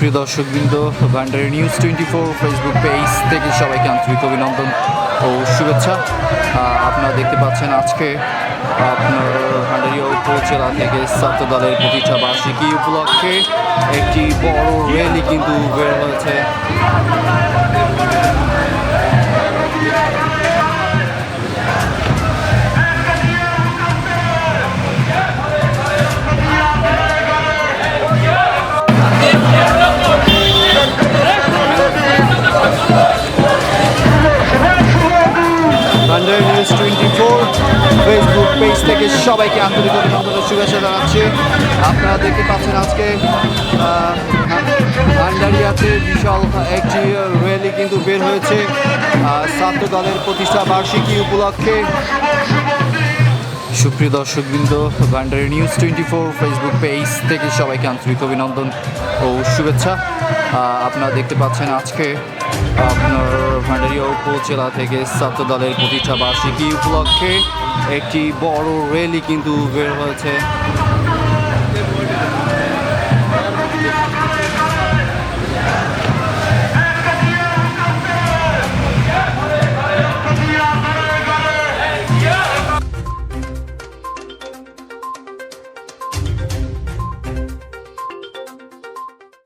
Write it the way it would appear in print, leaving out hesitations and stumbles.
সুপ্রিয় দর্শকবৃন্দ, ভান্ডারি news 24 Facebook page থেকে সবাইকে আন্তরিক অভিনন্দন ও শুভেচ্ছা। আপনারা দেখতে পাচ্ছেন আজকে আপনার ভান্ডারিয়া উপজেলা থেকে ছাত্র দলের প্রতিষ্ঠা বার্ষিকী উপলক্ষে একটি বড় র্যালি কিন্তু বের হয়েছে। ভান্ডারি নিউজ 24 ফেসবুক পেজ থেকে সবাইকে আন্তরিক অভিনন্দন ও শুভেচ্ছা জানাচ্ছি। আপনারা দেখতে পাচ্ছেন আজকে ভান্ডারিয়াতে বিশাল একটি র্যালি কিন্তু বের হয়েছে ছাত্র দলের প্রতিষ্ঠা বার্ষিকী উপলক্ষে। সুপ্রিয় দর্শকবৃন্দ, ভান্ডারি নিউজ 24 ফেসবুক পেজ থেকে সবাইকে আন্তরিক অভিনন্দন ও শুভেচ্ছা। আপনারা দেখতে পাচ্ছেন আজকে আপনার ভান্ডারিয়া উপজেলা থেকে ছাত্র দলের প্রতিষ্ঠা বার্ষিকী উপলক্ষে একটি বড় র্যালি কিন্তু বের হয়েছে।